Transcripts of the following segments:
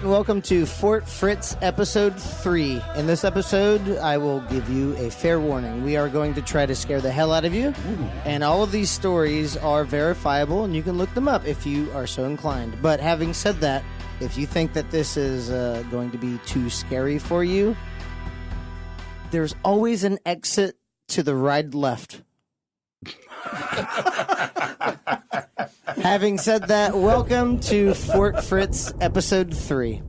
Welcome to Fort Fritz episode 3. In this episode, I will give you a fair warning. We are going to try to scare the hell out of you, and all of these stories are verifiable, and you can look them up if you are so inclined. But having said that, if you think that this is going to be too scary for you, there's always an exit to the right left. Having said that, welcome to Fort Fritz episode 3.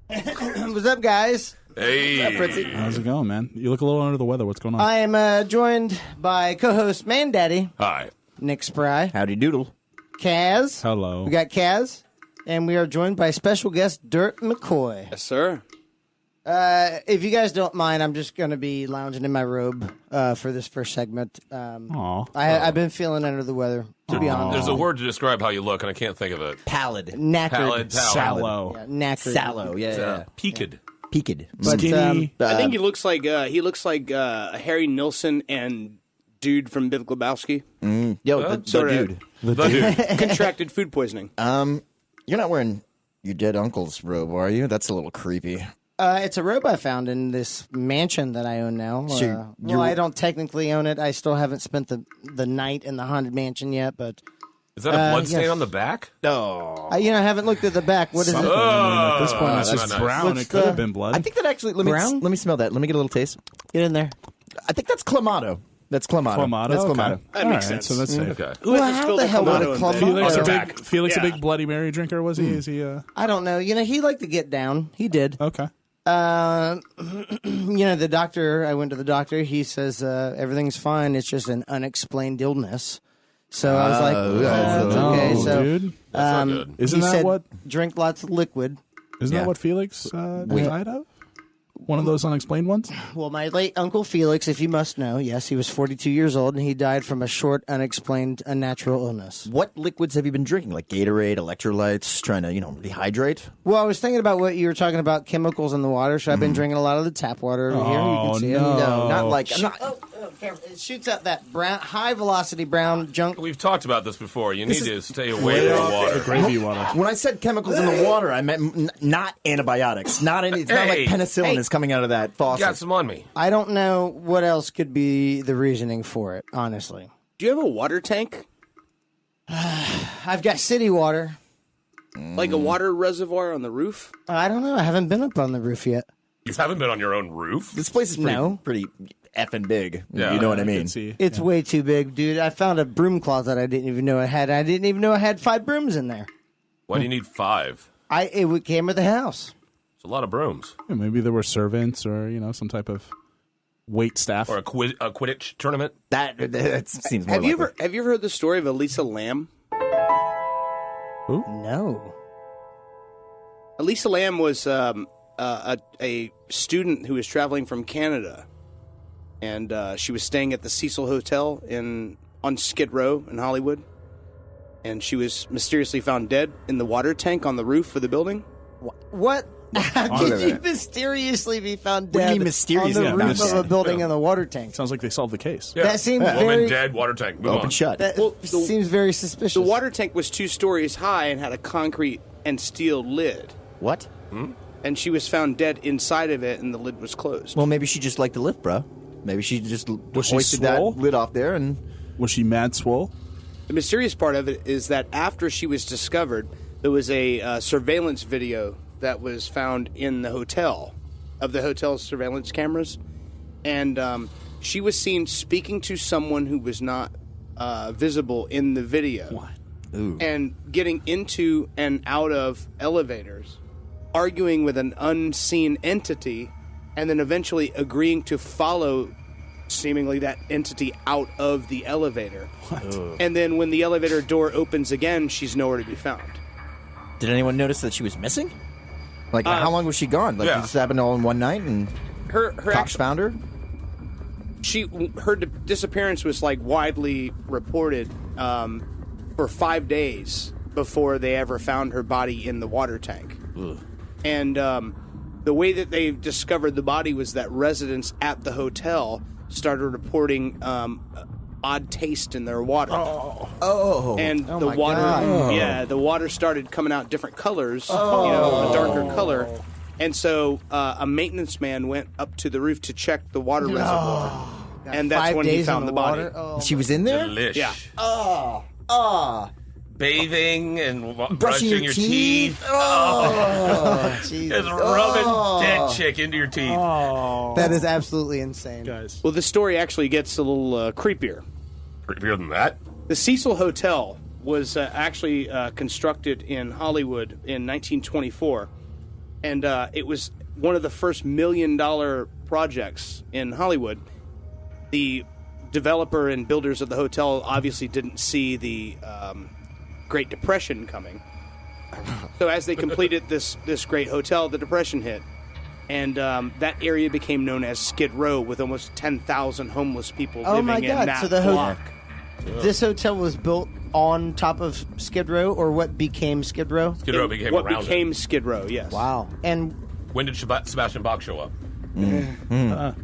What's up, guys? Hey. What's up, Fritzy? How's it going, man? You look a little under the weather. What's going on? I am joined by co-host Man Daddy, Hi. Nick Spry, Howdy doodle. Kaz. Hello. We got Kaz, and we are joined by special guest Dirt McCoy. Yes, sir. If you guys don't mind, I'm just going to be lounging in my robe for this first segment. Aw. I've been feeling under the weather, to be honest. There's a word to describe how you look, and I can't think of it. Pallid. Knackered. Pallid. Sallow. Yeah, knackered. Sallow. Yeah. Peaked. Peaked. But, Skinny. I think he looks like Harry Nilsson and dude from Big Lebowski. Yo, sorta. dude. The dude. Contracted food poisoning. You're not wearing your dead uncle's robe, are you? That's a little creepy. It's a robe I found in this mansion that I own now. So well, I don't technically own it. I still haven't spent the night in the haunted mansion yet, but Is that a blood stain yes. on the back? No. I haven't looked at the back. What is it? At this point, it's that's just nice. brown. What's It could the- have been blood. I think that actually, let Brown? me smell that. Let me get a little taste. Get in there. I think that's Clamato. That's Clamato. Clamato. That's Okay. Clamato. That All makes right, sense. so that's safe. Okay. Who Well, hasn't how spilled the a hell would Clamato a in Clamato- bed? Felix, On a the big, back. Felix a Yeah. big Bloody Mary drinker, was he? Is he? I don't know. He liked to get down. He did. Okay. The doctor, I went to the doctor. He says everything's fine. It's just an unexplained illness. So I was like, it's okay. Oh, So dude. That's not good. Isn't he that said, what? drink lots of liquid. Isn't Yeah. that what Felix died of? One of those unexplained ones. Well, my late Uncle Felix, if you must know, yes, he was 42 years old, and he died from a short, unexplained, unnatural illness. What liquids have you been drinking? Like Gatorade, electrolytes, trying to, rehydrate? Well, I was thinking about what you were talking about, chemicals in the water, so I've been drinking a lot of the tap water over here. You Oh, can see no. it. No, not like... I'm not, Oh, careful. It shoots out that brown, high-velocity brown junk. We've talked about this before. You need to stay away from the water. Gravy water. when I said chemicals in the water, I meant not antibiotics. It's not like Hey. penicillin is coming out of that faucet. Got some on me. I don't know what else could be the reasoning for it, honestly. Do you have a water tank? I've got city water. Like a water reservoir on the roof? I don't know. I haven't been up on the roof yet. You haven't been on your own roof? This place is No. pretty effing big. Yeah. You know what I I mean? can see. It's way too big, dude. I found a broom closet I didn't even know I had. I didn't even know I had 5 brooms in there. Why do you need 5? It came with the house. It's a lot of brooms. Yeah, maybe there were servants or some type of wait staff. Or a Quidditch tournament? That seems more Have you likely. ever heard the story of Elisa Lamb? No. Elisa Lamb was a student who was traveling from Canada, and she was staying at the Cecil Hotel on Skid Row in Hollywood, and she was mysteriously found dead in the water tank on the roof of the building. What? How could you mysteriously be found What do you dead mean mysteriously on the roof found of a dead? building in the water tank? Sounds like they solved the case. Yeah. That seems Woman very- dead, water tank. Move Open on. shut. That Well, seems very suspicious. The water tank was 2 stories high and had a concrete and steel lid, What? and she was found dead inside of it, and the lid was closed. Well, maybe she just liked the lift, bro. Maybe she just she hoisted that swole? lid off there and... Was she mad swole? The mysterious part of it is that after she was discovered, there was a surveillance video that was found in the hotel, of the hotel's surveillance cameras, and she was seen speaking to someone who was not visible in the video. What? Ooh. And getting into and out of elevators, arguing with an unseen entity, and then eventually agreeing to follow seemingly that entity out of the elevator. And then when the elevator door opens again, she's nowhere to be found. Did anyone notice that she was missing? Like, how long was she gone? Like, yeah. this happened all in one night and Her cops found her? her disappearance was like widely reported for 5 days before they ever found her body in the water tank. Ugh. And the way that they discovered the body was that residents at the hotel started reporting odd taste in their water. Oh. And the my water, God. the water started coming out different colors, a darker color. And so a maintenance man went up to the roof to check the water reservoir. And that's 5 when he days found in the water. body. Oh. She was in there? Delish. Yeah. Bathing and Brushing your teeth? Oh, Jesus. Just rubbing dead chick into your teeth. That is absolutely insane. Guys. Well, the story actually gets a little creepier. Creepier than that. The Cecil Hotel was actually constructed in Hollywood in 1924, and it was one of the first $1 million projects in Hollywood. The developer and builders of the hotel obviously didn't see the Great Depression coming. So as they completed this great hotel, the Depression hit. And that area became known as Skid Row, with almost 10,000 homeless people Oh living my in God, that so the block. This hotel was built on top of Skid Row, or what became Skid Row? Skid Row became What around became Skid Row, yes. Wow. And it. When did Sebastian Bach show up? I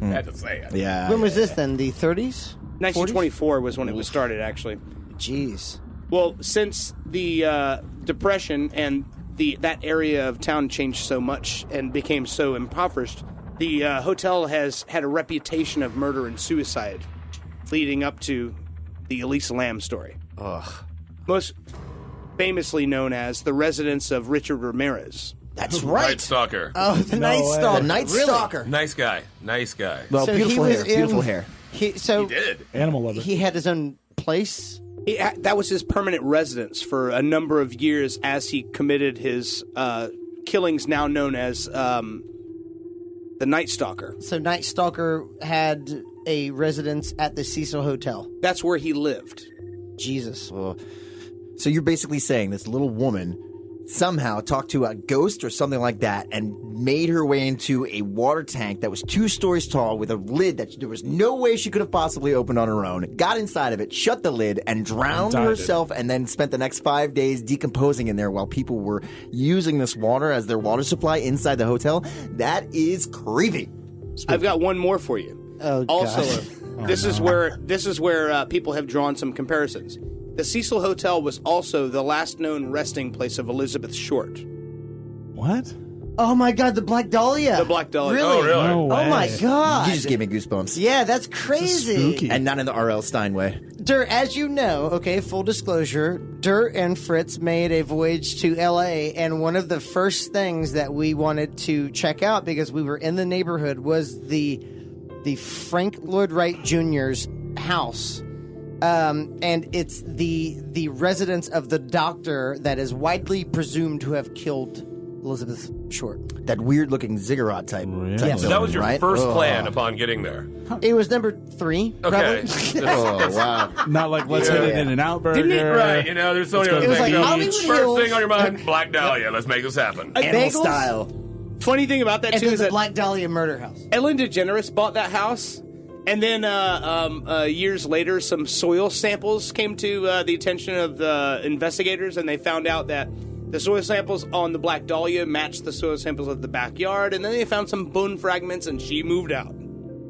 had to say it. Yeah. when was this then? The 30s? 1924 was when it was started, actually. Jeez. Well, since the Depression and that area of town changed so much and became so impoverished, the hotel has had a reputation of murder and suicide, leading up to the Elisa Lam story. Most famously known as the residence of Richard Ramirez. That's Night right. Stalker. Oh, the Night way. Stalker. The Night Really? Stalker. Nice guy. Nice guy. Well, So beautiful he was hair. in- Beautiful hair. So He did. Animal lover. he had his own place? That was his permanent residence for a number of years as he committed his killings, now known as the Night Stalker. So Night Stalker had a residence at the Cecil Hotel. That's where he lived. Jesus. So you're basically saying this little woman somehow talked to a ghost or something like that and made her way into a water tank that was 2 stories tall with a lid that there was no way she could have possibly opened on her own, got inside of it, shut the lid, and drowned Died. herself, and then spent the next 5 days decomposing in there while people were using this water as their water supply inside the hotel. That is creepy. I've got one more for you. Oh, Also, gosh. this is where people have drawn some comparisons. The Cecil Hotel was also the last known resting place of Elizabeth Short. What? Oh my God, the Black Dahlia. The Black Dahlia. Really? Oh, really? No way. Oh my God. You just gave me goosebumps. Yeah, that's crazy. Spooky. And not in the R.L. Stein way. Dirt, as you know, okay, full disclosure, Dirt and Fritz made a voyage to LA, and one of the first things that we wanted to check out because we were in the neighborhood was the Frank Lloyd Wright Jr.'s house. And it's the residence of the doctor that is widely presumed to have killed Elizabeth Short. That weird looking ziggurat type. Yes. So that building, was your right? first Ugh. plan upon getting there. It was number 3, Okay. probably. Oh, wow. Not like let's Yeah. hit an In-N-Out burger. Didn't he? Right. You know, there's so many Let's other go It was things. like So Hollywood first Hills. thing on your mind, Black Dahlia. Let's make this happen. Animal Bagels? style. Funny thing about that And too then is the that Black Dahlia murder house. Ellen DeGeneres bought that house, and then years later, some soil samples came to the attention of the investigators, and they found out that the soil samples on the Black Dahlia matched the soil samples of the backyard, and then they found some bone fragments, and she moved out.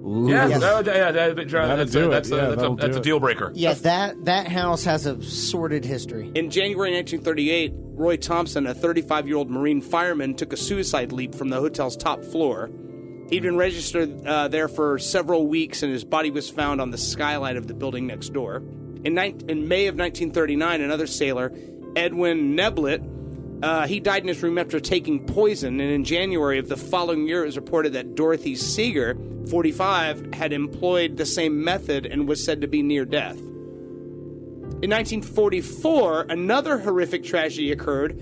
Yeah, Yes. that's a deal breaker. Yeah, that house has a sordid history. In January 1938, Roy Thompson, a 35-year-old Marine fireman, took a suicide leap from the hotel's top floor. He'd been registered there for several weeks, and his body was found on the skylight of the building next door. In May of 1939, another sailor, Edwin Neblett, he died in his room after taking poison, and in January of the following year, it was reported that Dorothy Seeger, 45, had employed the same method and was said to be near death. In 1944, another horrific tragedy occurred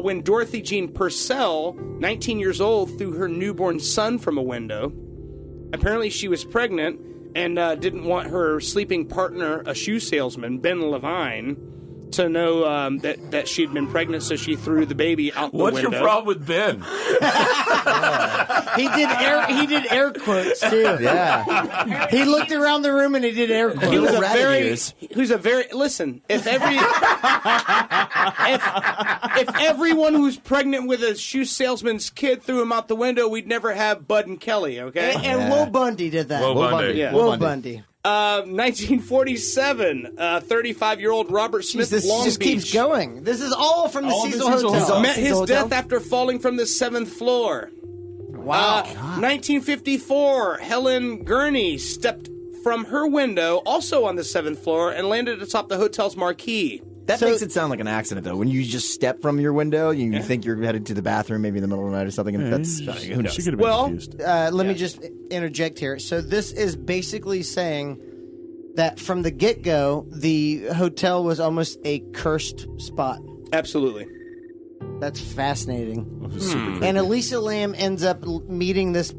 when Dorothy Jean Purcell, 19 years old, threw her newborn son from a window. Apparently, she was pregnant and didn't want her sleeping partner, a shoe salesman, Ben Levine, to know that she'd been pregnant, so she threw the baby out the What's window. your problem with Ben? He did air quotes too. Yeah. He looked around the room and he did air quotes. He was a Rabbit very, ears. listen, if everyone who's pregnant with a shoe salesman's kid threw him out the window, we'd never have Bud and Kelly, okay? And Will Bundy did that. Will Bundy. Yeah. Will Bundy. 1947, 35-year-old Robert Smith, This Long just Beach. keeps going. This is all from the All the Cecil Cecil Hotel. Hotel. Met his Cecil death Hotel? after falling from the 7th floor. Wow. 1954, Helen Gurney stepped from her window, also on the 7th floor, and landed atop the hotel's marquee. That So- makes it sound like an accident, though. When you just step from your window, you think you're headed to the bathroom, maybe in the middle of the night or something. And that's who knows? She could have been Well, confused. Let me just interject here. So this is basically saying that from the get-go, the hotel was almost a cursed spot. Absolutely. That's fascinating. It was super creepy. And Elisa Lam ends up meeting this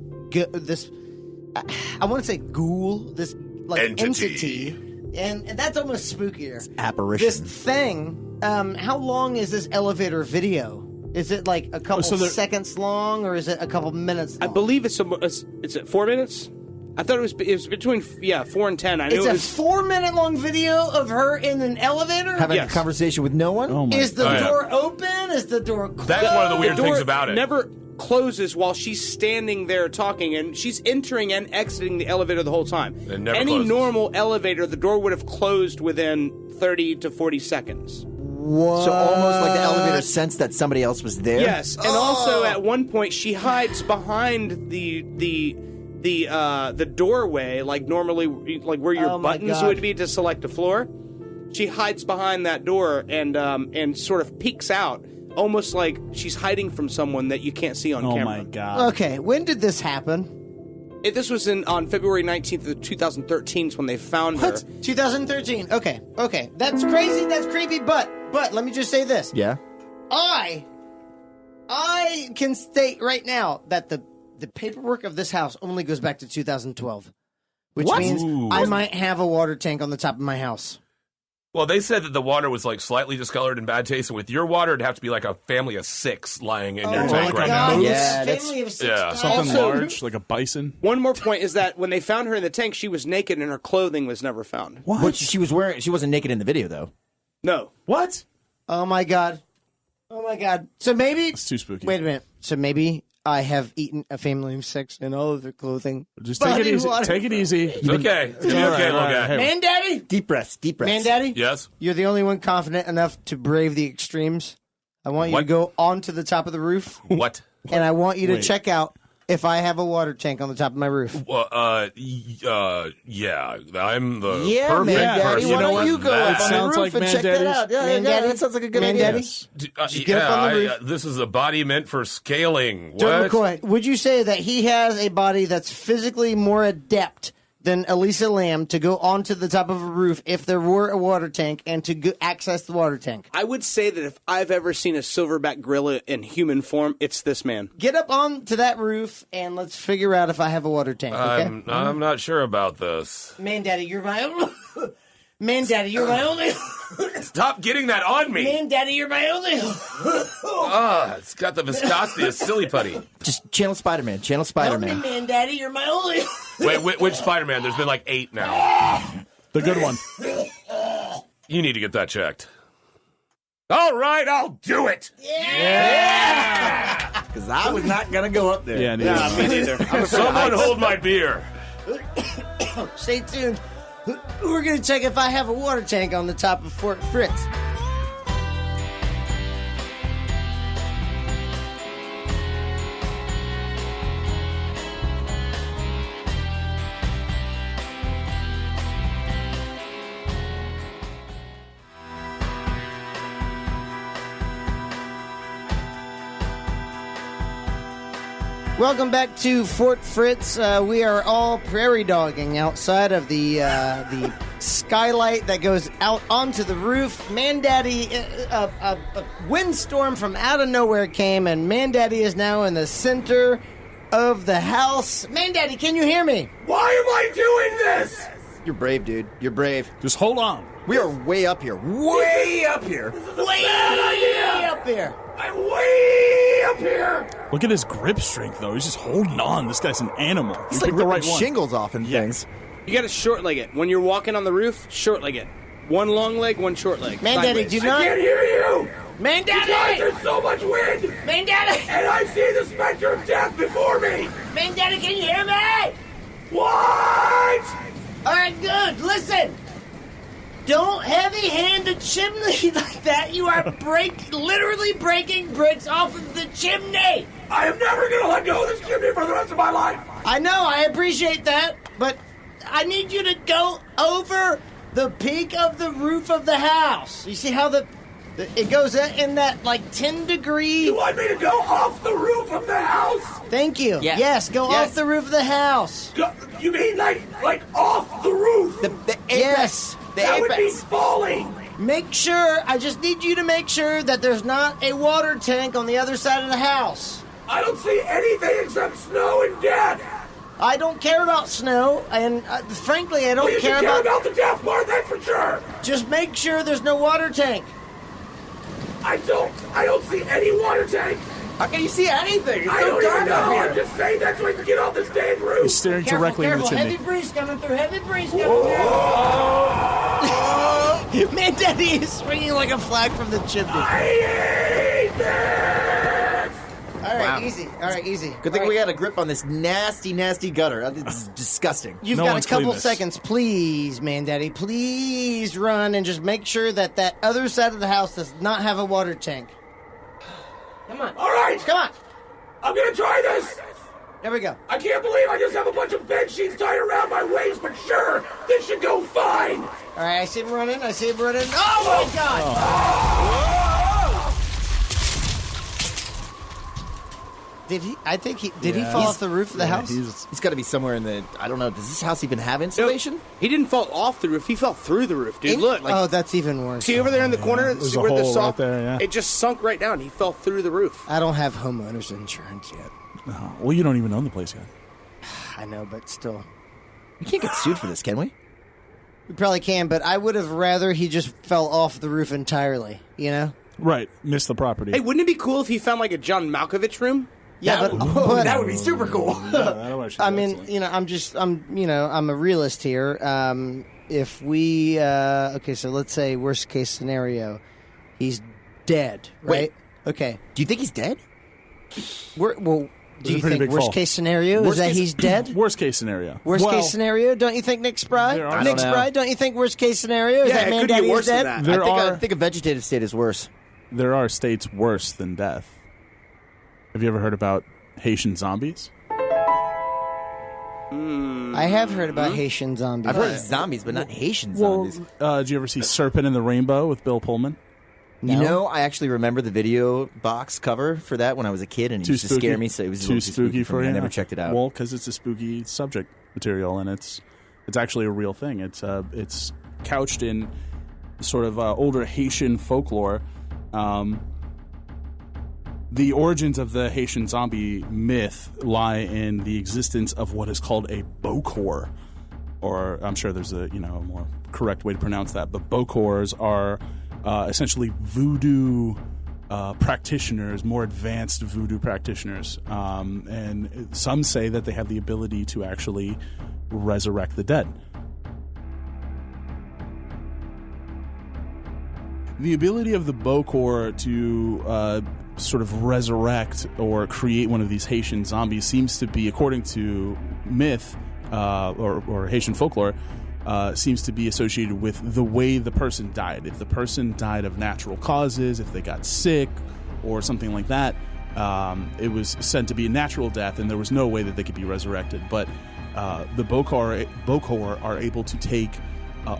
I want to say ghoul, this like entity. And that's almost spookier. Apparition. This thing, how long is this elevator video? Is it like a couple seconds long, or is it a couple minutes long? I believe it's at 4 minutes. I thought it was between 4 and 10. I knew It's it a was 4-minute long video of her in an elevator? Having Yes. a conversation with no one? Oh my Is the Oh, yeah. door open? Is the door closed? That's one of the weird door things about it. never closes while she's standing there talking, and she's entering and exiting the elevator the whole time. It never Any closes. normal elevator, the door would have closed within 30 to 40 seconds. What? So almost like the elevator sensed that somebody else was there? Yes, and also at one point she hides behind the doorway, like normally, like where your Oh my buttons God. would be to select a floor. She hides behind that door and sort of peeks out, almost like she's hiding from someone that you can't see on Oh camera. my god. Okay, when did this happen? This was on February 19th of 2013 is when they found her. What? 2013. Okay. That's crazy. That's creepy. But let me just say this. Yeah? I can state right now that the paperwork of this house only goes back to 2012, which What? means Ooh. I might have a water tank on the top of my house. Well, they said that the water was like slightly discolored and bad taste, and with your water, it'd have to be like a family of 6 lying in your Oh tank my right God, now. this Yeah, that's- family of 6 yeah. guys. Something Also- large, like a bison. One more point is that when they found her in the tank, she was naked and her clothing was never found. What? But she was wearing, she wasn't naked in the video, though. No. What? Oh my god. So maybe It's too spooky. Wait a minute. So maybe I have eaten a family of 6 and all of their clothing. Just take it Body easy. water. Take it easy. It's okay. It's gonna be okay, little guy. Hey, Man, Daddy. Deep breaths, deep breaths. Man, Daddy. Yes? You're the only one confident enough to brave the extremes. I want you to What? go onto the top of the roof, What? and I want you to Wait. check out if I have a water tank on the top of my roof. Well, yeah. I'm the Yeah, perfect man, Daddy. person. Why You know don't what? you go That up on the sounds roof like and Man check that Daddy's- out? Yeah, Man, Daddy? that sounds like a good Man, idea. Daddy? Yes. Just get up on the roof. This is a body meant for scaling. Joe What? McCoy, would you say that he has a body that's physically more adept than Elisa Lam to go onto the top of a roof if there were a water tank and to go access the water tank? I would say that if I've ever seen a silverback gorilla in human form, it's this man. Get up onto that roof and let's figure out if I have a water tank, okay? I'm not sure about this. Man, Daddy, you're my only... Man, Daddy, you're my only... Stop getting that on me. Man, Daddy, you're my only... It's got the viscosity of silly putty. Just channel Spider-Man, channel Help me, Spider-Man. Man, Daddy, you're my only... Wait, which Spider-Man? There's been like 8 now. The good one. You need to get that checked. All right, I'll do it. Because I was not going to go up there. Yeah, neither. Me neither. Someone hold my beer. Stay tuned. We're going to check if I have a water tank on the top of Fort Fritz. Welcome back to Fort Fritz. We are all prairie dogging outside of the skylight that goes out onto the roof. Mandaddy, a windstorm from out of nowhere came, and Mandaddy is now in the center of the house. Mandaddy, can you hear me? Why am I doing this? You're brave, dude. You're brave. Just hold on. We are way up here. Way up here. Way up here. I'm way up here. Look at his grip strength, though. He's just holding on. This guy's an animal. It's You like picked the ripping right one. shingles off and things. You got to short leg it. When you're walking on the roof, short leg it. One long leg, one short leg. Mandaddy, Sideways. do not. hear you. Mandaddy! There's so much wind, Mandaddy! and I see the specter of death before me. Mandaddy, can you hear me? What? All right, good. Listen. Don't heavy-hand a chimney like that. You are literally breaking bricks off of the chimney. I am never going to let go of this chimney for the rest of my life. I know, I appreciate that, but I need you to go over the peak of the roof of the house. You see how it goes in that, 10-degree... You want me to go off the roof of the house? Thank you. Yeah. Yes, go Yes. off the roof of the house. You mean like off the roof? The apex. Yes. The That would be apex. falling. I just need you to make sure that there's not a water tank on the other side of the house. I don't see anything except snow and death. I don't care about snow, and frankly, I don't Well, you care should care about... about the death part, that's for sure. Just make sure there's no water tank. I don't see any water tank. How can you see anything? It's I so don't dark even know. out I'm here. just saying that so I can get off this dang He's roof. staring Careful, directly careful. into the chimney. Heavy breeze coming through. Heavy breeze coming through. Man, Daddy is swinging like a flag from the chimney. I hate this. All right, Wow. easy. All right, easy. Good thing All we right. got a grip on this nasty, nasty gutter. It's disgusting. You've No got one's a couple cleaned this. seconds. Please, man, Daddy. Please run and just make sure that other side of the house does not have a water tank. Come on. All right, Come on. I'm gonna try this. There we go. I can't believe I just have a bunch of bed sheets tied around my waist, but sure, this should go fine. All right, I see him running. Oh, my God. Did he? I think he... Did he Yeah. fall off the roof of the house? He's got to be somewhere in the. I don't know. Does this house even have insulation? He didn't fall off the roof. He fell through the roof, dude. Look. Oh, that's even worse. See over there in the corner? There's See a where the hole soft... right there, yeah. It just sunk right down. He fell through the roof. I don't have homeowner's insurance yet. Oh, well, you don't even own the place yet. I know, but still. We can't get sued for this, can we? We probably can, but I would have rather he just fell off the roof entirely, you know? Right. Miss the property. Hey, wouldn't it be cool if he found like a John Malkovich room? Yeah, but That would be super cool. I mean, you know, I'm a realist here. If we, okay, so let's say worst case scenario, he's dead, right? Wait. Okay. Do you think he's dead? Do a you pretty think big worst fall. case scenario is Worst that case- he's dead? Worst case scenario. Worst Well, case scenario, don't you think, Nick Spry? There are- Nick I don't know. Spry, don't you think worst case scenario is Yeah, that it man could be daddy worse is than dead? that. There I are think a vegetative state is worse. there are states worse than death. Have you ever heard about Haitian zombies? I have heard about Haitian zombies. I've heard of zombies, but not Haitian Well, zombies. did you ever see Serpent in the Rainbow with Bill Pullman? No. You know, I actually remember the video box cover for that when I was a kid, and it Too used to spooky. scare me. So it was a too little spooky for me. you. I never checked it out. Well, because it's a spooky subject material, and it's actually a real thing. It's couched in sort of older Haitian folklore. The origins of the Haitian zombie myth lie in the existence of what is called a bokor, or I'm sure there's a more correct way to pronounce that, but bokors are essentially voodoo practitioners, more advanced voodoo practitioners, and some say that they have the ability to actually resurrect the dead. The ability of the Bokor to sort of resurrect or create one of these Haitian zombies seems to be, according to myth or Haitian folklore, seems to be associated with the way the person died. If the person died of natural causes, if they got sick or something like that, it was said to be a natural death, and there was no way that they could be resurrected. But the Bokor are able to take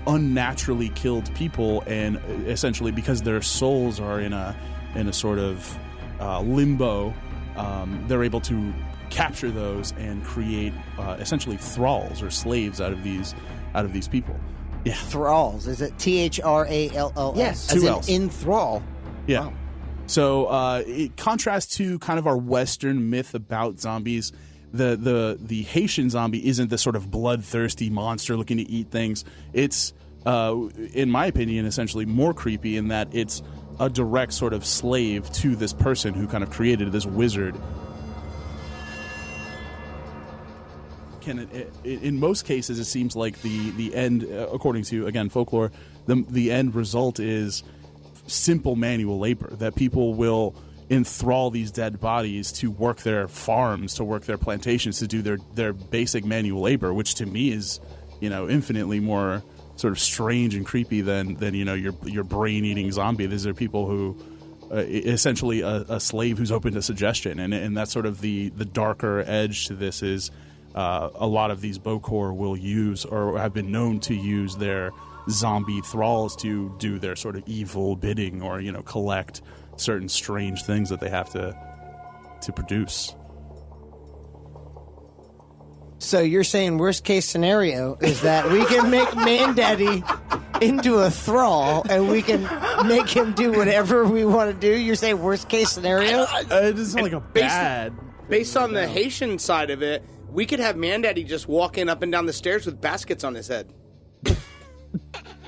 unnaturally killed people, and essentially because their souls are in a sort of limbo, they're able to capture those and create essentially thralls or slaves out of these people. Yeah, Thralls. Is it THRALLS? Yes, Two as in L's. in thrall. yeah. Wow. So it contrasts to kind of our Western myth about zombies. The Haitian zombie isn't the sort of bloodthirsty monster looking to eat things. It's, in my opinion, essentially more creepy in that it's a direct sort of slave to this person who kind of created this wizard. In most cases, it seems like the end, according to, again, folklore, the end result is simple manual labor, that people will enthrall these dead bodies to work their farms, to work their plantations, to do their basic manual labor, which to me is, infinitely more sort of strange and creepy than your brain eating zombie. These are people who essentially a slave who's open to suggestion, and that's sort of the darker edge to this is a lot of these Bokor will use or have been known to use their zombie thralls to do their sort of evil bidding or collect certain strange things that they have to produce. So you're saying worst case scenario is that we can make Mandaddy into a thrall and we can make him do whatever we want to do? You're saying worst case scenario? It doesn't sound like a bad. Based on the Haitian side of it, we could have Mandaddy just walking up and down the stairs with baskets on his head.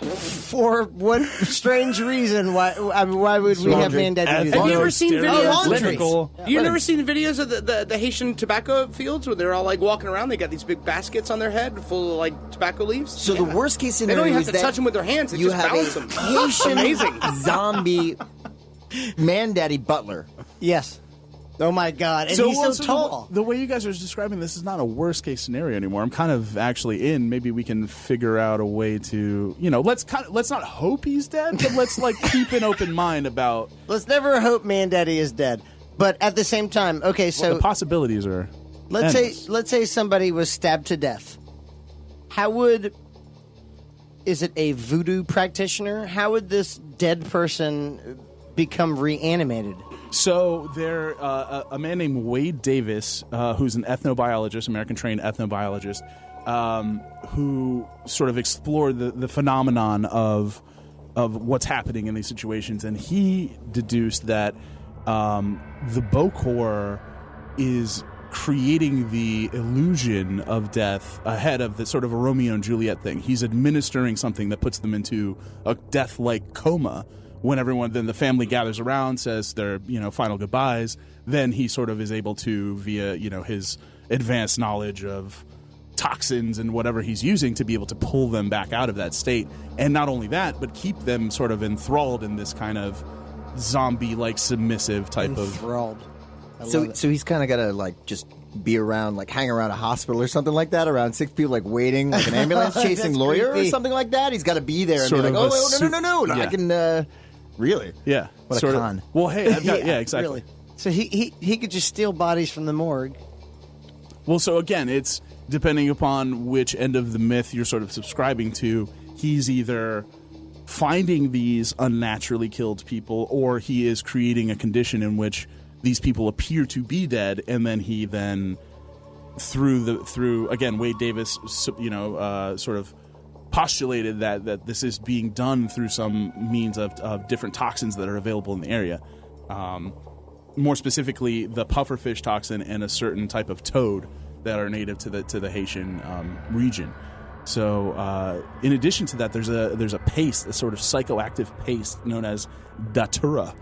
For what strange reason? Why would we have Mandaddy do that? Have you ever seen videos? Laundries. You never seen the videos of the Haitian tobacco fields where they're all like walking around? They got these big baskets on their head full of like tobacco leaves. So the worst case They scenario don't even is have to that touch them with their hands. They you just have balance them. a Haitian Amazing. zombie Mandaddy butler. Yes. Oh my God! And he's so tall. The way you guys are describing this is not a worst case scenario anymore. I'm kind of actually in. Maybe we can figure out a way to, let's not hope he's dead, but let's keep an open mind about. Let's never hope Mandaddy is dead. But at the same time, okay, so the possibilities are. let's say somebody was stabbed to death. Is it a voodoo practitioner? How would this dead person become reanimated? So there, a man named Wade Davis, who's an ethnobiologist, American-trained ethnobiologist, who sort of explored the phenomenon of what's happening in these situations, and he deduced that the Bokor is creating the illusion of death ahead of the sort of a Romeo and Juliet thing. He's administering something that puts them into a death-like coma. When then the family gathers around, says their final goodbyes, then he sort of is able to, via his advanced knowledge of toxins and whatever he's using, to be able to pull them back out of that state. And not only that, but keep them sort of enthralled in this kind of zombie-like submissive type Enthralled. So he's kind of got to just be around, hang around a hospital or something like that, around 6 people waiting like an ambulance chasing lawyer creepy. Or something like that. He's got to be there and Sort be like, of oh, no, yeah. I can. Really? Yeah. What a sort con. Of, well, hey, I've got, yeah, exactly. Really. So he could just steal bodies from the morgue. Well, so again, it's depending upon which end of the myth you're sort of subscribing to. He's either finding these unnaturally killed people, or he is creating a condition in which these people appear to be dead, and then he through again, Wade Davis, sort of postulated that this is being done through some means of different toxins that are available in the area. More specifically, the pufferfish toxin and a certain type of toad that are native to the Haitian region. So, in addition to that, there's a paste, a sort of psychoactive paste known as datura,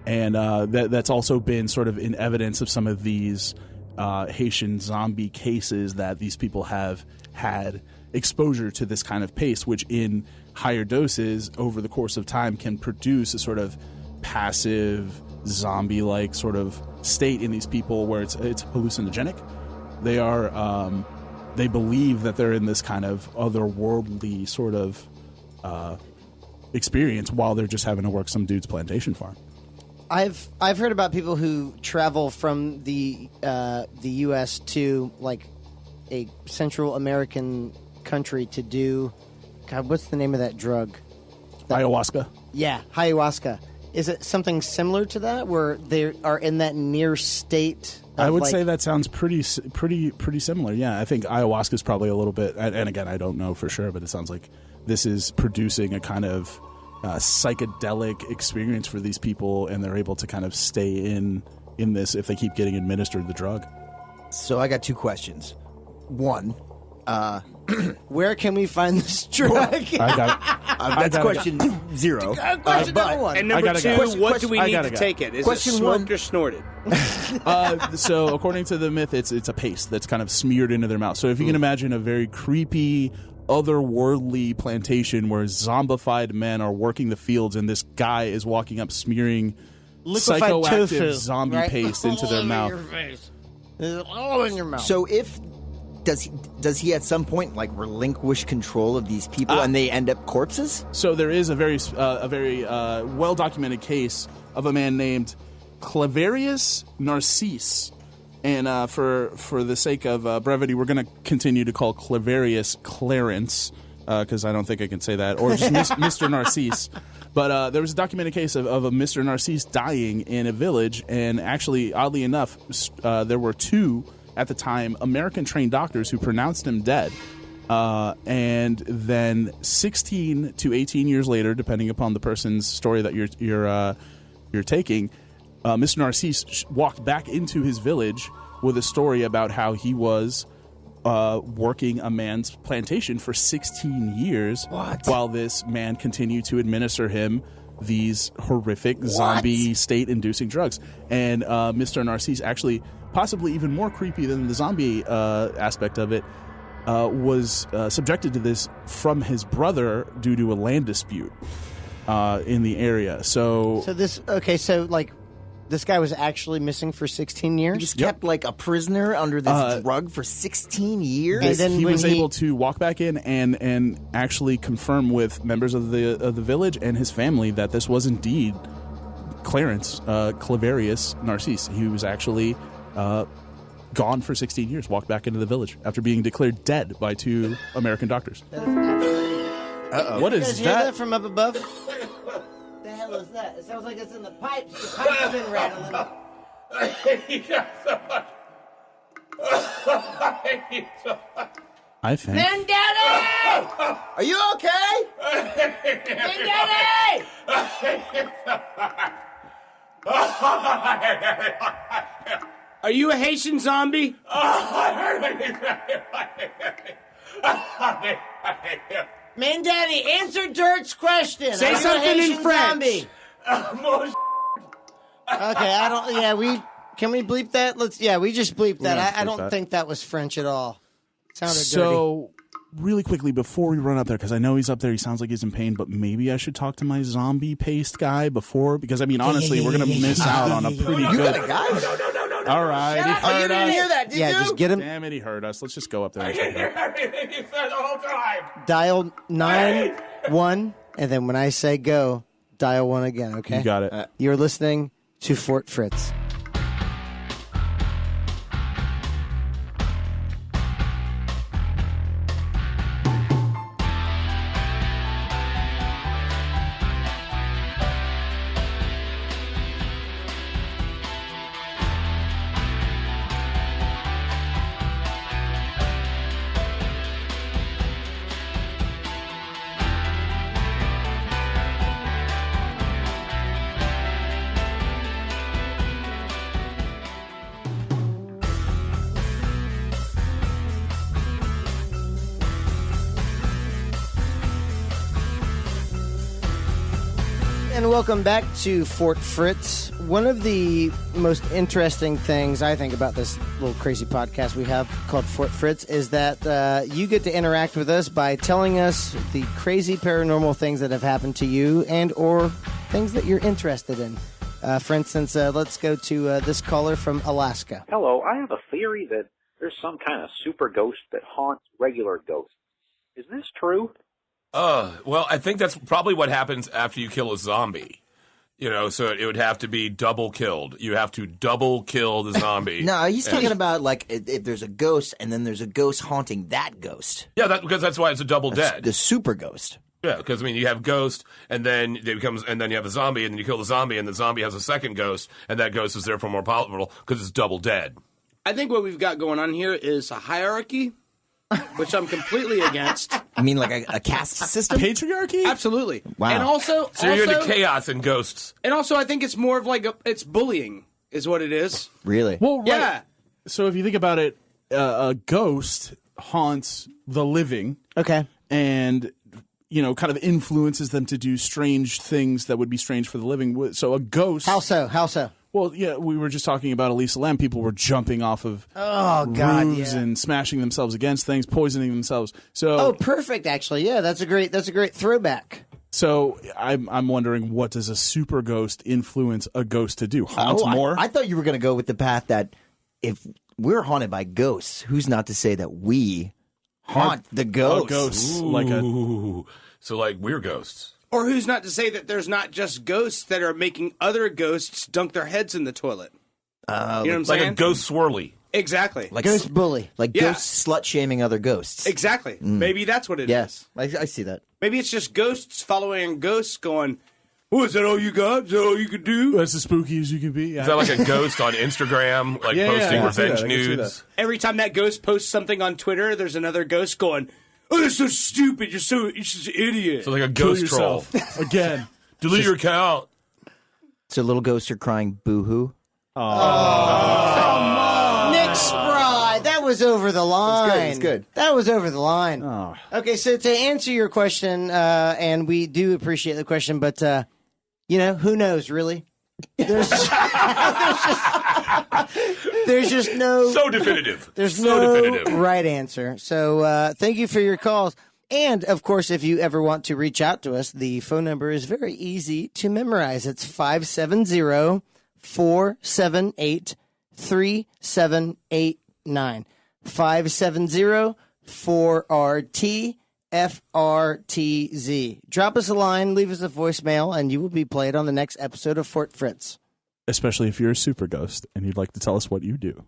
and that's also been sort of in evidence of some of these Haitian zombie cases that these people have had exposure to this kind of paste, which in higher doses over the course of time can produce a sort of passive zombie-like sort of state in these people where it's hallucinogenic. They are they believe that they're in this kind of otherworldly sort of experience while they're just having to work some dude's plantation farm. I've heard about people who travel from the U.S. to a Central American country to do, God, what's the name of that drug? Ayahuasca. Yeah, ayahuasca. Is it something similar to that, where they are in that near state? I would say that sounds pretty similar. Yeah, I think ayahuasca is probably a little bit, and again, I don't know for sure, but it sounds like this is producing a kind of psychedelic experience for these people, and they're able to kind of stay in this if they keep getting administered the drug. So I got two questions. One, where can we find this drug? that's question zero. Question number one. And number two, what do we need to go. take it? Is Question it smoked one. or snorted? So according to the myth, it's a paste that's kind of smeared into their mouth. So if you can imagine a very creepy, otherworldly plantation where zombified men are working the fields, and this guy is walking up smearing Liquefied psychoactive tofu, zombie right? paste into their All mouth. over your face. All in your mouth. So if does he at some point like relinquish control of these people and they end up corpses? So there is a very well documented case of a man named Claverius Narcisse. And for the sake of brevity, we're going to continue to call Claverius Clarence, because I don't think I can say that, or just Mr. Narcisse. But there was a documented case of a Mr. Narcisse dying in a village, and actually, oddly enough, there were two, at the time, American-trained doctors who pronounced him dead. And then 16 to 18 years later, depending upon the person's story that you're taking, Mr. Narcisse walked back into his village with a story about how he was working a man's plantation for 16 years while this man continued to administer him these horrific zombie state-inducing drugs. And Mr. Narcisse, actually, possibly even more creepy than the zombie aspect of it, was subjected to this from his brother due to a land dispute in the area. So this guy was actually missing for 16 years? He just kept like a prisoner under this drug for 16 years? And he was able to walk back in and actually confirm with members of the village and his family that this was indeed Clarence Claverius Narcisse. He was actually gone for 16 years, walked back into the village after being declared dead by two American doctors. What You is guys hear that? that from up above? What the hell is that? It sounds like it's in the pipes. The pipes have been rattling. I think. Daddy! Are you okay? Daddy! Are you a Haitian zombie? Man, Daddy, answer Dirt's question. Say Are you a something in Haitian French. zombie? Okay, I don't. Yeah, can we bleep that? We just bleeped that. gonna I bleep don't that. think that was French at all. Sounded dirty. So, really quickly, before we run up there, because I know he's up there, he sounds like he's in pain, but maybe I should talk to my zombie paste guy before, because, I mean, honestly, we're going to miss out on a pretty You good... got a guy? All right, he Oh, you heard didn't us. hear that, did you? just get him. Damn it, he heard us. Let's just go up there and I check can it hear out. everything you said the whole time. Dial 9-1, and then when I say go, dial 1 again. Okay. You got it. You're listening to Fort Fritz. And welcome back to Fort Fritz. One of the most interesting things I think about this little crazy podcast we have called Fort Fritz is that you get to interact with us by telling us the crazy paranormal things that have happened to you and or things that you're interested in. For instance, let's go to this caller from Alaska. Hello, I have a theory that there's some kind of super ghost that haunts regular ghosts. Is this true? Well, I think that's probably what happens after you kill a zombie. You know, so it would have to be double killed. You have to double kill the zombie. No, he's talking about like if there's a ghost and then there's a ghost haunting that ghost. Yeah, because that's why it's a double dead. The super ghost. Yeah, because I mean, you have ghost, and then and then you have a zombie, and then you kill the zombie, and the zombie has a second ghost, and that ghost is therefore more powerful because it's double dead. I think what we've got going on here is a hierarchy, which I'm completely against. I mean, like a caste system? Patriarchy? Absolutely. Wow. And also, So you're into chaos and ghosts. and also, I think it's more of like it's bullying, is what it is. Really? Well, right. Yeah. So if you think about it, a ghost haunts the living Okay. and, you know, kind of influences them to do strange things that would be strange for the living. So a ghost... How so? How so? Well, yeah, we were just talking about Elisa Lam. People were jumping off of roofs and smashing themselves against things, poisoning themselves. So, Oh, perfect. Actually, yeah, that's a great throwback. so I'm wondering, what does a super ghost influence a ghost to do? Haunt more? I thought you were going to go with the path that if we're haunted by ghosts. Who's not to say that we haunt the ghosts? Ghosts. Ooh. So like we're ghosts. Or who's not to say that there's not just ghosts that are making other ghosts dunk their heads in the toilet? You know what I'm Like saying? a ghost swirly. Exactly. Like Ghost bully. Like Yeah. ghosts slut-shaming other ghosts. Exactly. Maybe that's what it is. Yes, I see that. Maybe it's just ghosts following ghosts going, oh, is that all you got? Is that all you could do? That's as spooky as you can be. Yeah. Is that like a ghost on Instagram, like posting I can see revenge that, I can see nudes? Every time that ghost posts something on Twitter, there's another ghost going, oh, that's so stupid. You're just an idiot. So like a Kill ghost troll. yourself. Again. Delete your account. So little ghosts are crying boo-hoo. Nick Spry, that was over the line. It's good. That was over the line. Oh. Okay, so to answer your question, and we do appreciate the question, but who knows really? There's just no So definitive. There's so no definitive. right answer. So thank you for your calls. And, of course, if you ever want to reach out to us, the phone number is very easy to memorize. It's 570-478-3789. 570-4RT-FRTZ. Drop us a line, leave us a voicemail, and you will be played on the next episode of Fort Fritz. Especially if you're a super ghost and you'd like to tell us what you do.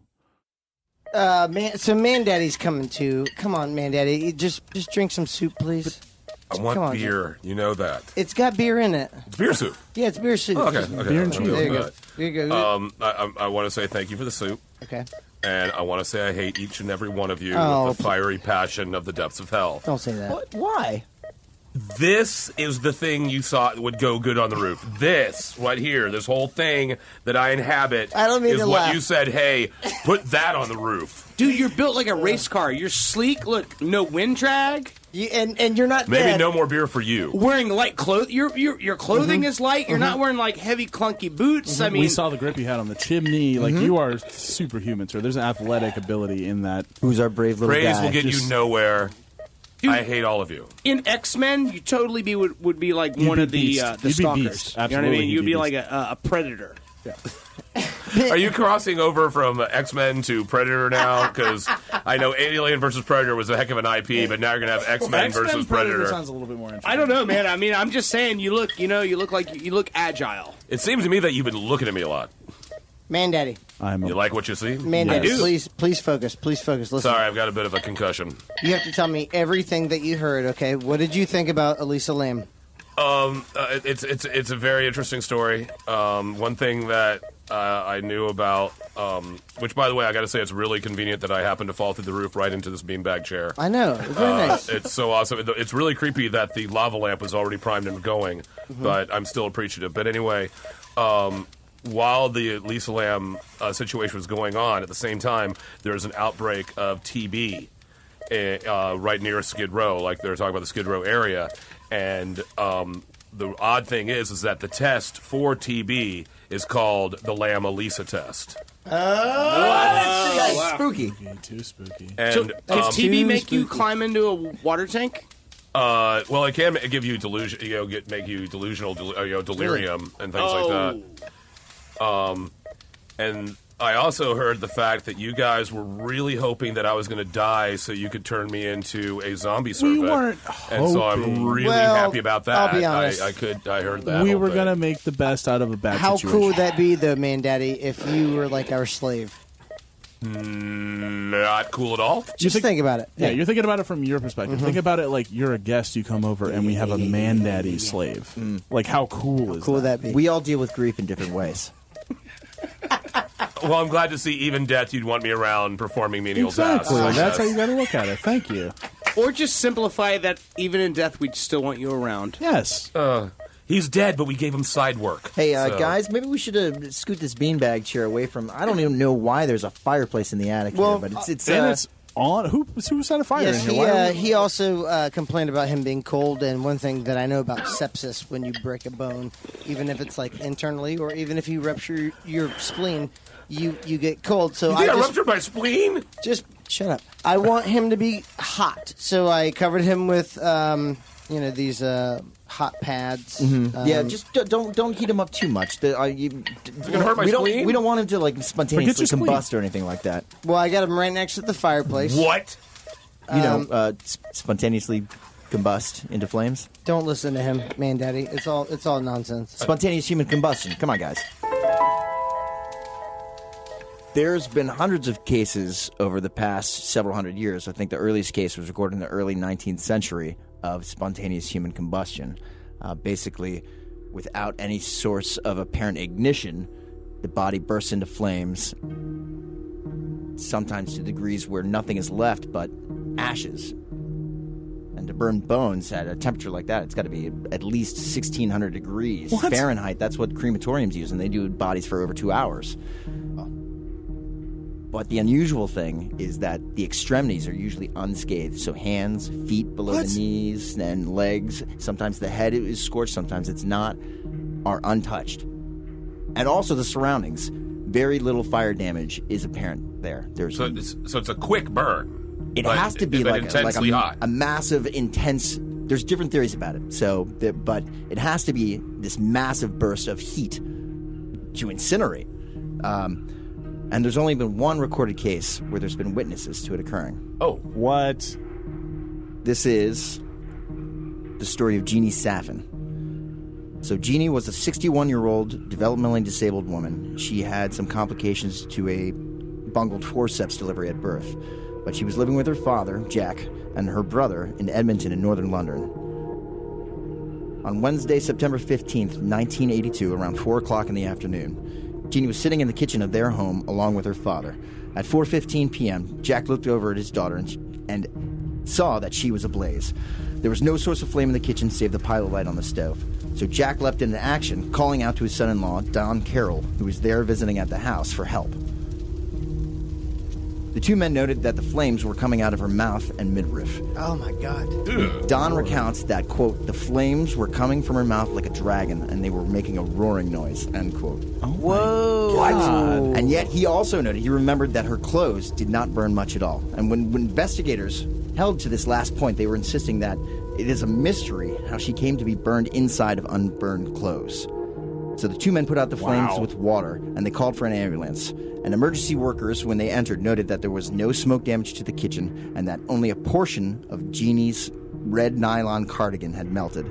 So Man Daddy's coming too. Come on, Man Daddy. Just drink some soup, please. I Come want on, beer. You know that. It's got beer in it. It's beer soup. Yeah, it's beer soup. Oh, okay. Okay. Beer and I'm cheese. There you good go. with There you go. that. I want to say thank you for the soup. Okay. And I want to say I hate each and every one of you Oh, with the fiery passion of the depths of hell. Don't say that. What? Why? This is the thing you thought would go good on the roof. This, right here, this whole thing that I inhabit I don't mean is to what laugh. you said, hey, put that on the roof. Dude, you're built like a race car. You're sleek. Look, no wind drag. And you're not Maybe dead. no more beer for you. Wearing light clothes. Your clothing is light. You're not wearing like heavy, clunky boots. I mean, We saw the grip you had on the chimney. Like, you are superhuman, sir. There's an athletic ability in that. Who's our brave little Praise guy? will get you Just- nowhere. Dude. I hate all of you. in X-Men, you totally would be like You'd one be of the Beast. You'd be stalkers. Beast. You know what I Absolutely, mean? you'd You'd be be like a predator. Are you crossing over from X-Men to Predator now? Because I know Alien versus Predator was a heck of an IP, but now you're going to have X-Men versus Predator. sounds a little bit more interesting. I don't know, man. I mean, I'm just saying. You look agile. It seems to me that you've been looking at me a lot. Man Daddy. You like what you see? Man Yes. Daddy. I do. Please focus. Please focus. Listen. Sorry, I've got a bit of a concussion. You have to tell me everything that you heard, okay? What did you think about Elisa Lam? It's a very interesting story. One thing that I knew about, which by the way, I got to say, it's really convenient that I happened to fall through the roof right into this beanbag chair. I know. It's very nice. It's so awesome. It's really creepy that the lava lamp was already primed and going, but I'm still appreciative. But anyway, while the Lisa Lam situation was going on, at the same time, there was an outbreak of TB right near Skid Row, like they were talking about the Skid Row area. And the odd thing is that the test for TB is called the Lam Elisa test. That's spooky. Too spooky. And So, can TB Too make you spooky. climb into a water tank? well, it can give you delusion, make you delusional, delirium and things like that. And I also heard the fact that you guys were really hoping that I was going to die so you could turn me into a zombie servant. weren't And so I'm hoping. really Well, happy about that. I'll be honest. I heard that. We whole were thing. going to make the best out of a bad How situation. cool would that be, though, Man Daddy, if you were like our slave? Not cool at all. Just think about it. Yeah, you're thinking about it from your perspective. Think about it like you're a guest, you come over, and we have a man daddy slave. Like, how cool is Cool would that? that be? We all deal with grief in different ways. Well, I'm glad to see even death you'd want me around performing menial tasks. Exactly. I That's how guess. you got to look at it. Thank you. Or just simplify that even in death, we'd still want you around. Yes. He's dead, but we gave him side work. Hey, So- guys, maybe we should scoot this beanbag chair away from. I don't even know why there's a fireplace in the attic Well, here, but it's and it's on. Who set a fire Yes, in here? Why are we- he also complained about him being cold, and one thing that I know about sepsis, when you break a bone, even if it's like internally or even if you rupture your spleen, you get cold. So You think I just ruptured my spleen? shut up. I want him to be hot, so I covered him with these hot pads. Yeah, just don't heat him up too much. gonna hurt my spleen? We don't want him to like spontaneously Forget your combust or anything like that. Well, I got him right next to the fireplace. What? Spontaneously combust into flames. Don't listen to him, man, daddy. It's all nonsense. Spontaneous human combustion. Come on, guys. There's been hundreds of cases over the past several hundred years. I think the earliest case was recorded in the early 19th century of spontaneous human combustion. Basically, without any source of apparent ignition, the body bursts into flames, sometimes to degrees where nothing is left but ashes. And to burn bones at a temperature like that, it's got to be at least 1,600 degrees Fahrenheit. That's what crematoriums use, and they do bodies for over 2 hours. But the unusual thing is that the extremities are usually unscathed. So hands, feet below the knees, and legs. Sometimes the head is scorched, sometimes it's not, are untouched. And also the surroundings. Very little fire damage is apparent there. So it's a quick burn. It has to be like intensely hot. A massive, intense. There's different theories about it. But it has to be this massive burst of heat to incinerate. And there's only been one recorded case where there's been witnesses to it occurring. Oh. What? This is the story of Jeannie Saffin. So Jeannie was a 61-year-old developmentally disabled woman. She had some complications to a bungled forceps delivery at birth. But she was living with her father, Jack, and her brother in Edmonton in northern London. On Wednesday, September 15th, 1982, around 4 o'clock in the afternoon, Jeannie was sitting in the kitchen of their home along with her father. At 4:15 p.m., Jack looked over at his daughter and saw that she was ablaze. There was no source of flame in the kitchen save the pilot light on the stove. So Jack leapt into action, calling out to his son-in-law, Don Carroll, who was there visiting at the house, for help. The two men noted that the flames were coming out of her mouth and midriff. Oh my God. Ugh. Don recounts that, quote, the flames were coming from her mouth like a dragon, and they were making a roaring noise, end quote. Whoa. What? And yet he also noted, he remembered that her clothes did not burn much at all. And when investigators held to this last point, they were insisting that it is a mystery how she came to be burned inside of unburned clothes. So the two men put out the flames with water, and they called for an ambulance. And emergency workers, when they entered, noted that there was no smoke damage to the kitchen and that only a portion of Jeannie's red nylon cardigan had melted.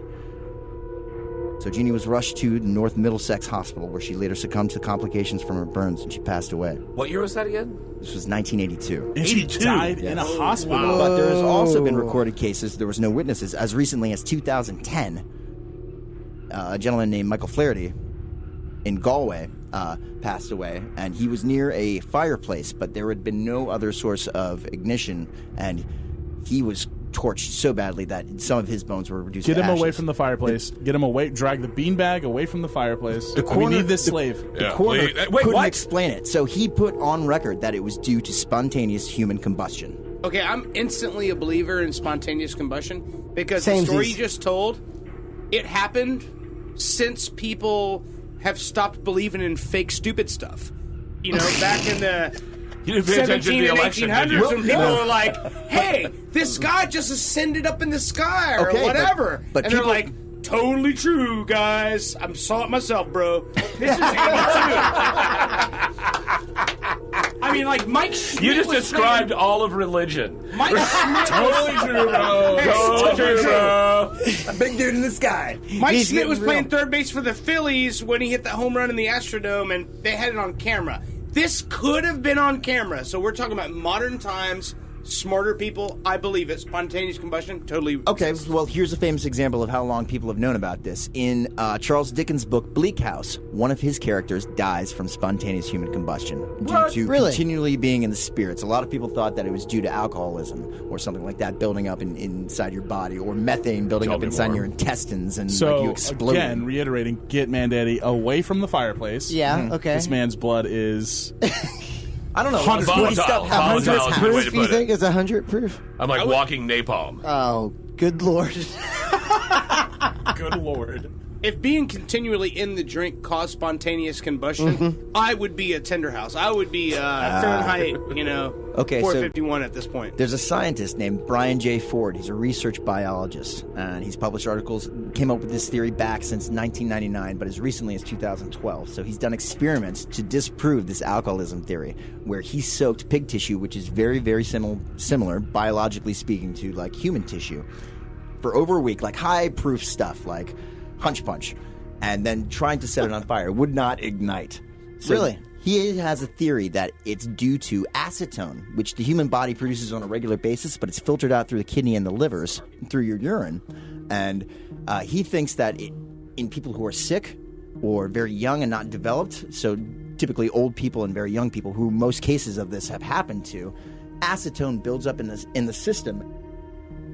So Jeannie was rushed to North Middlesex Hospital, where she later succumbed to complications from her burns and she passed away. What year was that again? This was 1982. And she died in a hospital. Wow. But there has also been recorded cases, there was no witnesses, as recently as 2010. A gentleman named Michael Flaherty in Galway passed away, and he was near a fireplace, but there had been no other source of ignition, and he was torched so badly that some of his bones were reduced Get to him ashes. away from the fireplace. Get him away. Drag the beanbag away from the fireplace. We need this slave. The coroner Wait, couldn't what? explain it, so he put on record that it was due to spontaneous human combustion. Okay, I'm instantly a believer in spontaneous combustion because the Samesies. story you just told, it happened since people have stopped believing in fake stupid stuff. You know, back in the You didn't pay attention to 17 the and election, 1800s did you? when people were like, hey, this guy just ascended up in the sky or Okay, whatever. but and they're people- like, totally true, guys. I saw it myself, bro. This is Andy, too. I mean, like, Mike Schmidt You just was described all of religion. playing, Mike Schmidt Totally true, bro. Totally true, bro. Big dude in the sky. Mike He's Schmidt was getting real. playing third base for the Phillies when he hit that home run in the Astrodome, and they had it on camera. This could have been on camera, so we're talking about modern times, smarter people. I believe it. Spontaneous combustion, totally. Okay, well, here's a famous example of how long people have known about this. In Charles Dickens' book Bleak House, one of his characters dies from spontaneous human combustion due to Really? continually being in the spirits. A lot of people thought that it was due to alcoholism or something like that building up inside your body, or methane building Tell up me inside more. your intestines and So, like you explode. again, reiterating, get Mandaddy away from the fireplace. Yeah, okay. This man's blood is... I don't know. Volatile. Stuff happens. Volatile is a good way to Proof, you put think? it. Is 100 proof? I'm like walking napalm. Oh, good Lord. Good Lord. If being continually in the drink caused spontaneous combustion, I would be a tender house. I would be Fahrenheit, Okay, 451 at this point. There's a scientist named Brian J. Ford. He's a research biologist, and he's published articles, came up with this theory back since 1999, but as recently as 2012. So he's done experiments to disprove this alcoholism theory, where he soaked pig tissue, which is very, very similar, biologically speaking, to like human tissue, for over a week, like high-proof stuff, like Hunch Punch, and then trying to set it on fire. It would not ignite. So Really? He has a theory that it's due to acetone, which the human body produces on a regular basis, but it's filtered out through the kidney and the livers, through your urine. And he thinks that in people who are sick or very young and not developed, so typically old people and very young people, who most cases of this have happened to, acetone builds up in the system.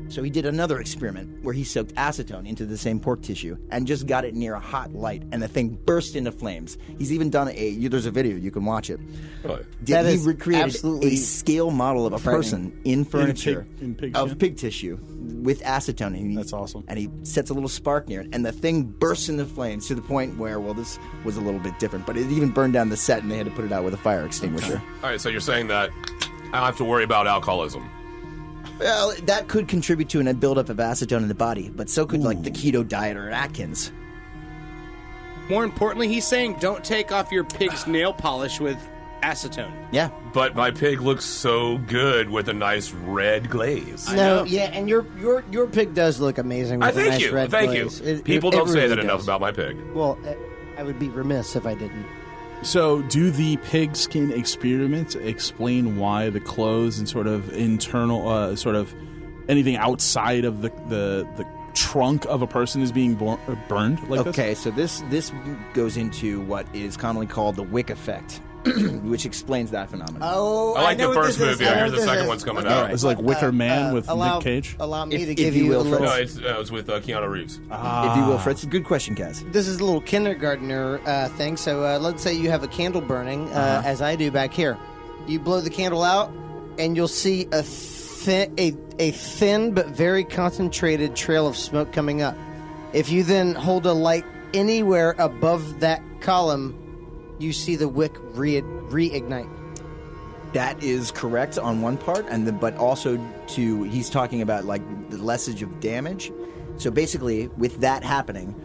So he did another experiment where he soaked acetone into the same pork tissue and just got it near a hot light, and the thing burst into flames. He's even done there's a video, you can watch it. Really? That He is recreated absolutely a scale model of a person in furniture in pig of skin? pig tissue with acetone. And That's awesome. And he sets a little spark near it, and the thing bursts into flames to the point where, well, this was a little bit different, but it even burned down the set, and they had to put it out with a fire extinguisher. All right, so you're saying that I don't have to worry about alcoholism. Well, that could contribute to a buildup of acetone in the body, but so could like the keto diet or Atkins. More importantly, he's saying don't take off your pig's nail polish with acetone. Yeah. But my pig looks so good with a nice red glaze. No, yeah, and your pig does look amazing with I a thank nice you. red Thank glaze. you. People don't say really that enough does. about my pig. Well, I would be remiss if I didn't. So, do the pig skin experiments explain why the clothes and sort of internal, sort of anything outside of the trunk of a person is being burned like this? Okay, so this goes into what is commonly called the Wick effect, which explains that phenomenon. Oh, I like know the what first this is. movie. I I know hear what the this second is. one's coming Okay. out. It's like Wicker Man with allow, Nick Cage. Allow me If- to if give you you will, a Fred. little... No, it was with Keanu Reeves. If you will, Fritz. It's a good question, Kaz. This is a little kindergartner thing. So let's say you have a candle burning, as I do back here. You blow the candle out, and you'll see a thin but very concentrated trail of smoke coming up. If you then hold a light anywhere above that column, you see the wick reignite. That is correct on one part, but also he's talking about like the lessage of damage. So basically, with that happening,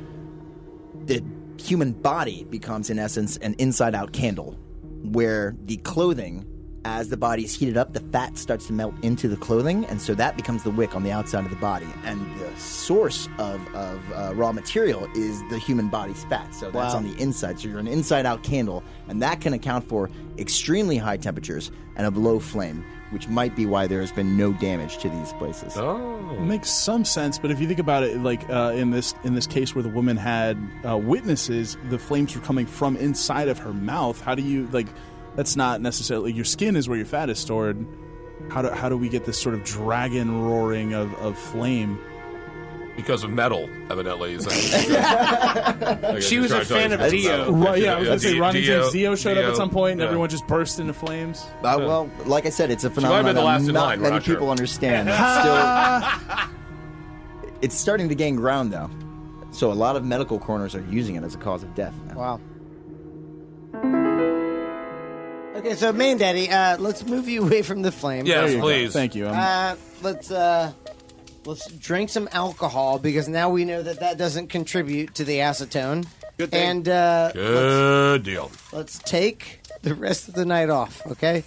the human body becomes, in essence, an inside-out candle, where the clothing, as the body is heated up, the fat starts to melt into the clothing, and so that becomes the wick on the outside of the body. And the source of raw material is the human body's fat, so that's Wow. on the inside. So you're an inside-out candle, and that can account for extremely high temperatures and a low flame, which might be why there has been no damage to these places. It makes some sense, but if you think about it, like in this case where the woman had witnesses, the flames were coming from inside of her mouth. How do you like? That's not necessarily your skin is where your fat is stored. How do we get this sort of dragon roaring of flame? Because of metal, evidently. She was a fan of Dio. Right, yeah, I was going to say Ronnie Dio- James Dio showed up Dio, at some point and yeah. everyone just burst into flames. Well, like I said, it's a might have phenomenon been the last that in not line, many Roger. people understand. It's starting to gain ground, though. So a lot of medical coroners are using it as a cause of death now. Wow. Okay, so Main Daddy, let's move you away from the flame. Yes, There you go. please. Thank you. Let's drink some alcohol because now we know that doesn't contribute to the acetone. Good thing. And Good deal. let's take the rest of the night off. Okay,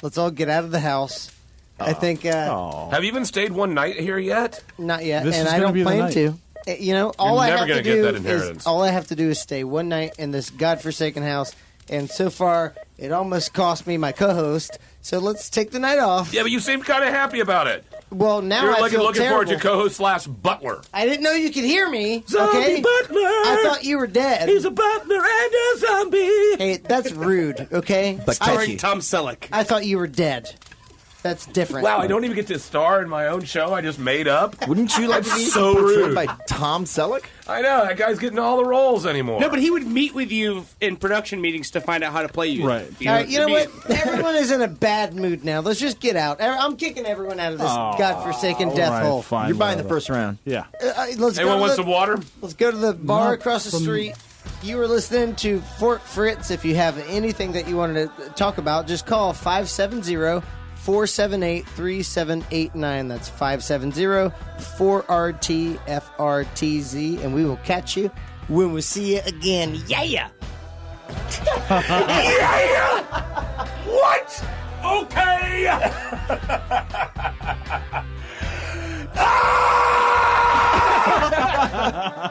let's all get out of the house. I think Have you even stayed one night here yet? not yet, This and is I gonna don't be the plan night. to. You know, all I never have gonna to get do that is inheritance. all I have to do is stay one night in this godforsaken house. And so far, it almost cost me my co-host. So let's take the night off. Yeah, but you seemed kind of happy about it. Well, now You're I feel looking forward terrible. to co-host / butler. I didn't know you could hear me. Zombie Okay, butler. I thought you were dead. He's a butler and a zombie. Hey, that's rude. Okay, But Starring catchy. Tom Selleck. I thought you were dead. That's different. Wow, I don't even get to star in my own show I just made up. Wouldn't you like to be so portrayed rude. by Tom Selleck? I know, that guy's getting all the roles anymore. No, but he would meet with you in production meetings to find out how to play you. Right. All right, you know what? Everyone is in a bad mood now. Let's just get out. I'm kicking everyone out of this godforsaken death Right, hole. fine, You're buying the whatever. first round. Yeah. Let's Anyone go want to some the, water? let's go to the bar Not across the from- street. You were listening to Fort Fritz. If you have anything that you wanted to talk about, just call 570-478-3789. That's 570-4RT-FRTZ. And we will catch you when we see you again. Yeah! What? Okay! Ah!